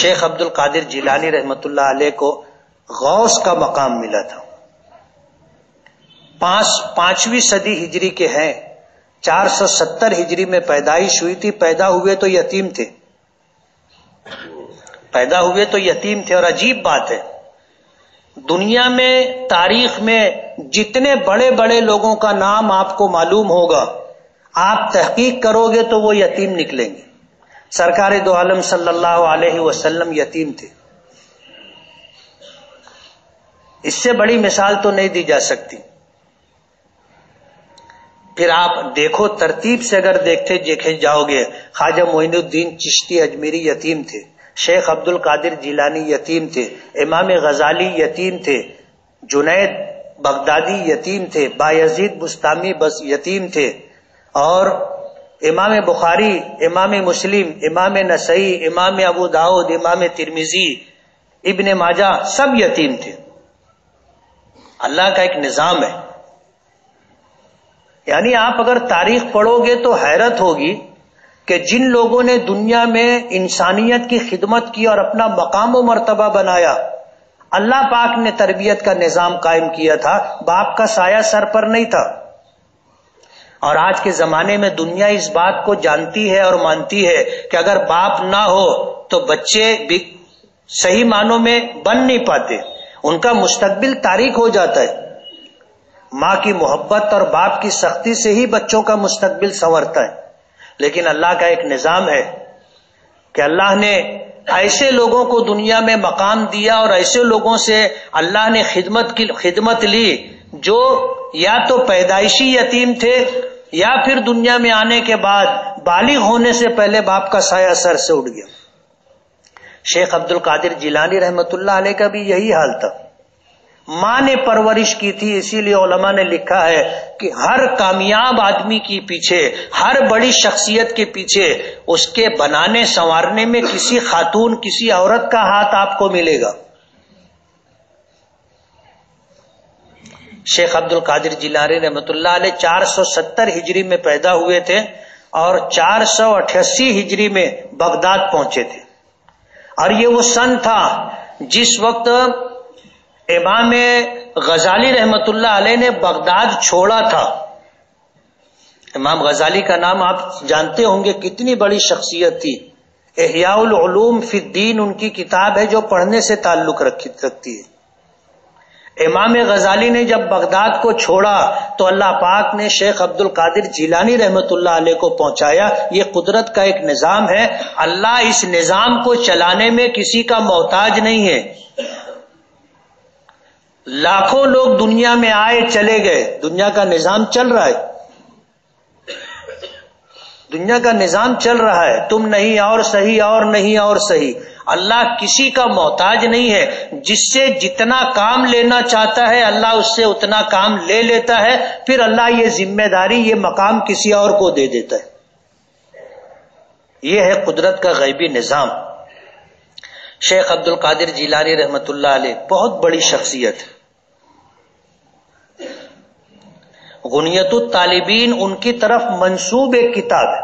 شیخ عبد القادر جیلانی رحمت اللہ علیہ کو غوث کا مقام ملا تھا. 5ویں صدی ہجری کے ہیں. 470 ہجری میں پیدائش ہوئی تھی. پیدا ہوئے تو یتیم تھے. اور عجیب بات ہے، دنیا میں تاریخ میں جتنے بڑے بڑے لوگوں کا نام آپ کو معلوم ہوگا، آپ تحقیق کرو گے تو وہ یتیم نکلیں گے. سرکار دو عالم صلی اللہ علیہ وسلم یتیم تھے. اس سے بڑی مثال تو نہیں دی جا سکتی. پھر آپ دیکھو ترتیب سے اگر دیکھے جاؤ گے، خواجہ معین الدین چشتی اجمیری یتیم تھے، شیخ عبد القادر جیلانی یتیم تھے، امام غزالی یتیم تھے، جنید بغدادی یتیم تھے، بایزید بستامی بس یتیم تھے، اور امام بخاری، امام مسلم، امام نسائی، امام ابو داؤد، امام ترمذی، ابن ماجہ سب یتیم تھے. اللہ کا ایک نظام ہے. یعنی آپ اگر تاریخ پڑھو گے تو حیرت ہوگی کہ جن لوگوں نے دنیا میں انسانیت کی خدمت کی اور اپنا مقام و مرتبہ بنایا، اللہ پاک نے تربیت کا نظام قائم کیا تھا. باپ کا سایہ سر پر نہیں تھا. اور آج کے زمانے میں دنیا اس بات کو جانتی ہے اور مانتی ہے کہ اگر باپ نہ ہو تو بچے بھی صحیح معنوں میں بن نہیں پاتے، ان کا مستقبل تاریک ہو جاتا ہے. ماں کی محبت اور باپ کی سختی سے ہی بچوں کا مستقبل سنورتا ہے. لیکن اللہ کا ایک نظام ہے کہ اللہ نے ایسے لوگوں کو دنیا میں مقام دیا اور ایسے لوگوں سے اللہ نے خدمت لی جو یا تو پیدائشی یتیم تھے یا پھر دنیا میں آنے کے بعد بالغ ہونے سے پہلے باپ کا سایہ سر سے اٹھ گیا. شیخ عبد القادر جیلانی رحمت اللہ علیہ کا بھی یہی حال تھا. ماں نے پرورش کی تھی. اسی لیے علماء نے لکھا ہے کہ ہر کامیاب آدمی کے پیچھے، ہر بڑی شخصیت کے پیچھے اس کے بنانے سنوارنے میں کسی خاتون، کسی عورت کا ہاتھ آپ کو ملے گا. شیخ عبد القادر جیلانی رحمت اللہ علیہ 470 ہجری میں پیدا ہوئے تھے اور 488 ہجری میں بغداد پہنچے تھے. اور یہ وہ سن تھا جس وقت امام غزالی رحمت اللہ علیہ نے بغداد چھوڑا تھا. امام غزالی کا نام آپ جانتے ہوں گے، کتنی بڑی شخصیت تھی. احیاء العلوم فی الدین ان کی کتاب ہے جو پڑھنے سے تعلق رکھتی ہے. امام غزالی نے جب بغداد کو چھوڑا تو اللہ پاک نے شیخ عبد القادر جیلانی رحمت اللہ علیہ کو پہنچایا. یہ قدرت کا ایک نظام ہے. اللہ اس نظام کو چلانے میں کسی کا محتاج نہیں ہے. لاکھوں لوگ دنیا میں آئے چلے گئے، دنیا کا نظام چل رہا ہے. دنیا کا نظام چل رہا ہے. تم نہیں اور صحیح اور نہیں اور صحیح. اللہ کسی کا محتاج نہیں ہے. جس سے جتنا کام لینا چاہتا ہے اللہ اس سے اتنا کام لے لیتا ہے. پھر اللہ یہ ذمہ داری، یہ مقام کسی اور کو دے دیتا ہے. یہ ہے قدرت کا غیبی نظام. شیخ عبد القادر جیلانی رحمت اللہ علیہ بہت بڑی شخصیت ہے. غنیت الطالبین ان کی طرف منسوب ایک کتاب ہے.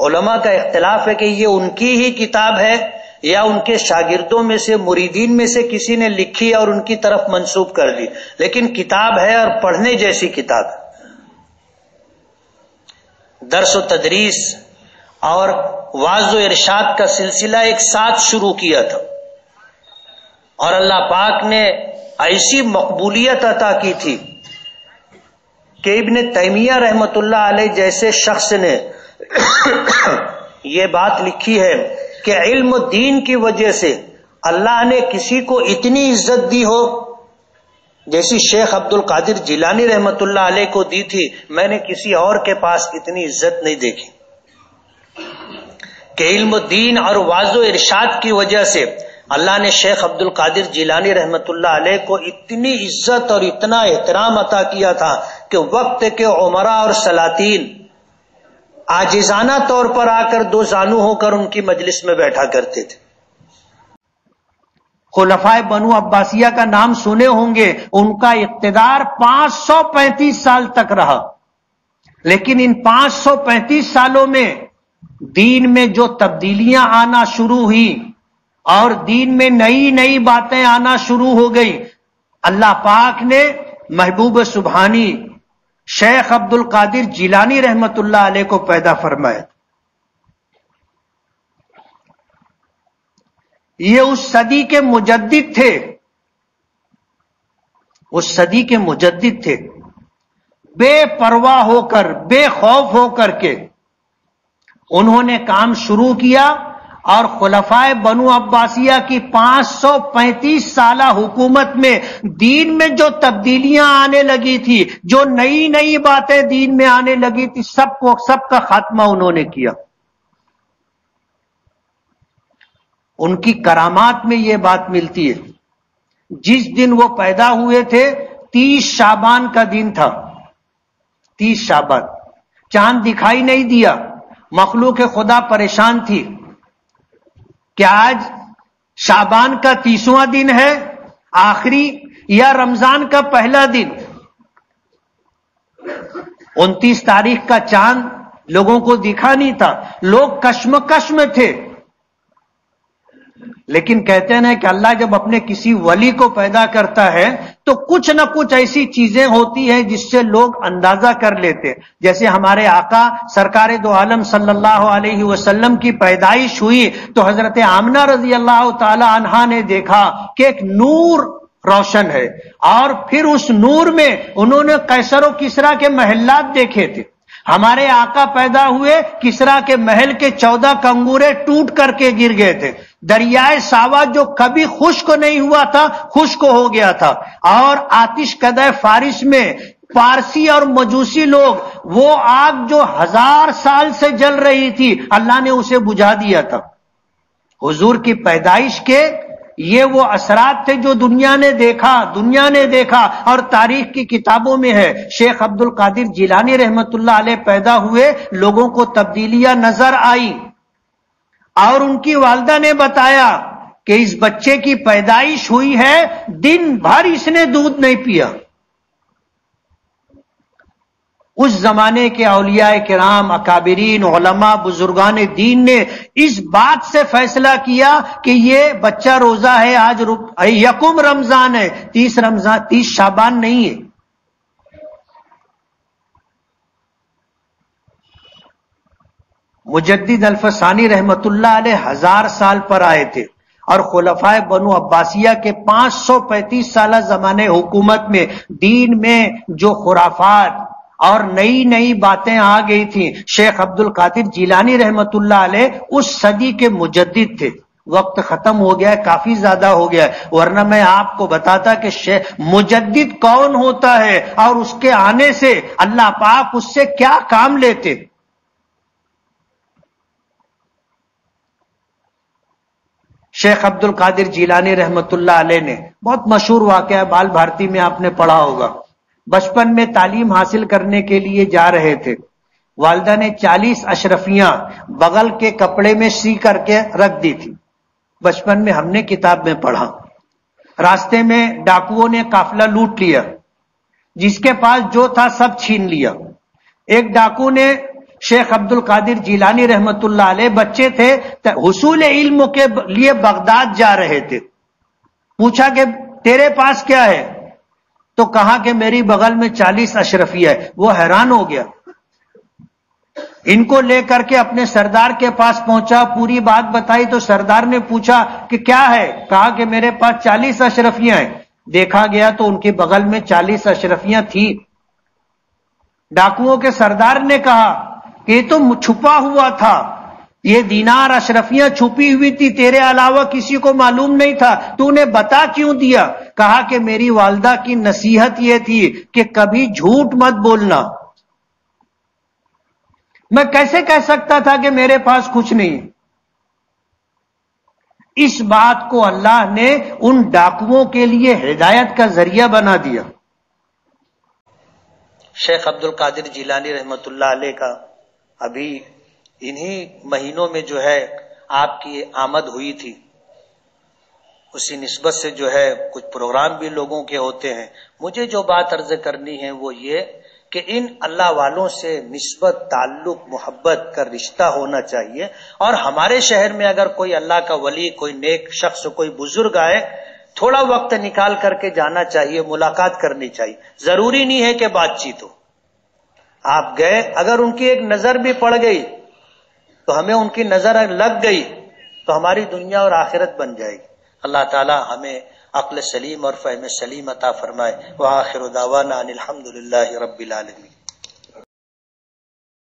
علماء کا اختلاف ہے کہ یہ ان کی ہی کتاب ہے یا ان کے شاگردوں میں سے، مریدین میں سے کسی نے لکھی اور ان کی طرف منسوب کر دی، لیکن کتاب ہے اور پڑھنے جیسی کتاب ہے. درس و تدریس اور واعظ و ارشاد کا سلسلہ ایک ساتھ شروع کیا تھا اور اللہ پاک نے ایسی مقبولیت عطا کی تھی کہ ابن تیمیہ رحمت اللہ علیہ جیسے شخص نے یہ بات لکھی ہے کہ علم و دین کی وجہ سے اللہ نے کسی کو اتنی عزت دی ہو جیسی شیخ عبد القادر جیلانی رحمت اللہ علیہ کو دی تھی، میں نے کسی اور کے پاس اتنی عزت نہیں دیکھی. کہ علم و دین اور واعظ و ارشاد کی وجہ سے اللہ نے شیخ عبد القادر جیلانی رحمت اللہ علیہ کو اتنی عزت اور اتنا احترام عطا کیا تھا کہ وقت کے عمراء اور سلاطین عاجزانہ طور پر آ کر دو زانو ہو کر ان کی مجلس میں بیٹھا کرتے تھے. خلفائے بنو عباسیہ کا نام سنے ہوں گے. ان کا اقتدار 535 سال تک رہا، لیکن ان 535 سالوں میں دین میں جو تبدیلیاں آنا شروع ہوئی اور دین میں نئی نئی باتیں آنا شروع ہو گئی. اللہ پاک نے محبوب سبحانی شیخ عبد القادر جیلانی رحمت اللہ علیہ کو پیدا فرمایا. یہ اس صدی کے مجدد تھے، اس صدی کے مجدد تھے. بے پرواہ ہو کر، بے خوف ہو کر کے انہوں نے کام شروع کیا، اور خلفائے بنو عباسیہ کی 535 سالہ حکومت میں دین میں جو تبدیلیاں آنے لگی تھی، جو نئی نئی باتیں دین میں آنے لگی تھی، سب کا خاتمہ انہوں نے کیا. ان کی کرامات میں یہ بات ملتی ہے. جس دن وہ پیدا ہوئے تھے 30 شعبان کا دن تھا. 30 شعبان، چاند دکھائی نہیں دیا. مخلوق خدا پریشان تھی کہ آج شعبان کا 30واں دن ہے آخری، یا رمضان کا پہلا دن. 29 تاریخ کا چاند لوگوں کو دکھا نہیں تھا. لوگ کشمکش میں تھے. لیکن کہتے ہیں کہ اللہ جب اپنے کسی ولی کو پیدا کرتا ہے تو کچھ نہ کچھ ایسی چیزیں ہوتی ہیں جس سے لوگ اندازہ کر لیتے. جیسے ہمارے آقا سرکار دو عالم صلی اللہ علیہ وسلم کی پیدائش ہوئی تو حضرت آمنہ رضی اللہ تعالی عنہا نے دیکھا کہ ایک نور روشن ہے، اور پھر اس نور میں انہوں نے قیصر و کسریٰ کے محلات دیکھے تھے. ہمارے آقا پیدا ہوئے، کسریٰ کے محل کے 14 کنگورے ٹوٹ کر کے گر گئے تھے. دریائے ساوا جو کبھی خشک نہیں ہوا تھا خشک ہو گیا تھا. اور آتش کدہ فارس میں پارسی اور مجوسی لوگ وہ آگ جو 1000 سال سے جل رہی تھی اللہ نے اسے بجھا دیا تھا. حضور کی پیدائش کے یہ وہ اثرات تھے جو دنیا نے دیکھا اور تاریخ کی کتابوں میں ہے. شیخ عبد القادر جیلانی رحمت اللہ علیہ پیدا ہوئے، لوگوں کو تبدیلیاں نظر آئی، اور ان کی والدہ نے بتایا کہ اس بچے کی پیدائش ہوئی ہے، دن بھر اس نے دودھ نہیں پیا. اس زمانے کے اولیاء کرام، اکابرین، علماء، بزرگان دین نے اس بات سے فیصلہ کیا کہ یہ بچہ روزہ ہے، آج یکم رمضان ہے، 30 شعبان نہیں ہے. مجدد الفسانی رحمت اللہ علیہ 1000 سال پر آئے تھے، اور خلفائے بنو عباسیہ کے 535 سالہ زمانے حکومت میں دین میں جو خرافات اور نئی نئی باتیں آ گئی تھیں. شیخ عبد القادر جیلانی رحمت اللہ علیہ اس صدی کے مجدد تھے. وقت ختم ہو گیا ہے، کافی زیادہ ہو گیا ہے، ورنہ میں آپ کو بتاتا کہ مجدد کون ہوتا ہے اور اس کے آنے سے اللہ پاک اس سے کیا کام لیتے. شیخ عبد القادر جیلانی رحمت اللہ علیہ نے بہت مشہور واقعہ بال بھارتی میں آپ نے پڑھا ہوگا. بچپن میں تعلیم حاصل کرنے کے لیے جا رہے تھے. والدہ نے 40 اشرفیاں بغل کے کپڑے میں سی کر کے رکھ دی تھی. بچپن میں ہم نے کتاب میں پڑھا. راستے میں ڈاکوؤں نے قافلہ لوٹ لیا، جس کے پاس جو تھا سب چھین لیا. ایک ڈاکو نے شیخ عبد القادر جیلانی رحمت اللہ علیہ، بچے تھے، حصول علم کے لیے بغداد جا رہے تھے. پوچھا کہ تیرے پاس کیا ہے؟ تو کہا کہ میری بغل میں 40 اشرفیہ ہے. وہ حیران ہو گیا، ان کو لے کر کے اپنے سردار کے پاس پہنچا، پوری بات بتائی تو سردار نے پوچھا کہ کیا ہے؟ کہا کہ میرے پاس 40 اشرفیاں ہیں. دیکھا گیا تو ان کی بغل میں 40 اشرفیاں تھی. ڈاکوؤں کے سردار نے کہا کہ یہ تو چھپا ہوا تھا، یہ دینار اشرفیاں چھپی ہوئی تھی، تیرے علاوہ کسی کو معلوم نہیں تھا، تو نے بتا کیوں دیا؟ کہا کہ میری والدہ کی نصیحت یہ تھی کہ کبھی جھوٹ مت بولنا. میں کیسے کہہ سکتا تھا کہ میرے پاس کچھ نہیں؟ اس بات کو اللہ نے ان ڈاکوؤں کے لیے ہدایت کا ذریعہ بنا دیا. شیخ عبد القادر جیلانی رحمت اللہ علیہ کا ابھی انہی مہینوں میں جو ہے آپ کی آمد ہوئی تھی. اسی نسبت سے جو ہے کچھ پروگرام بھی لوگوں کے ہوتے ہیں. مجھے جو بات عرض کرنی ہے وہ یہ کہ ان اللہ والوں سے نسبت، تعلق، محبت کا رشتہ ہونا چاہیے، اور ہمارے شہر میں اگر کوئی اللہ کا ولی، کوئی نیک شخص، کوئی بزرگ آئے، تھوڑا وقت نکال کر کے جانا چاہیے، ملاقات کرنی چاہیے. ضروری نہیں ہے کہ بات چیت ہو. آپ گئے، اگر ان کی ایک نظر بھی پڑ گئی تو ہمیں ان کی نظر لگ گئی تو ہماری دنیا اور آخرت بن جائے گی. اللہ تعالی ہمیں عقل سلیم اور فہم سلیم عطا فرمائے. وآخر دعوانا ان الحمد للہ رب العالمین.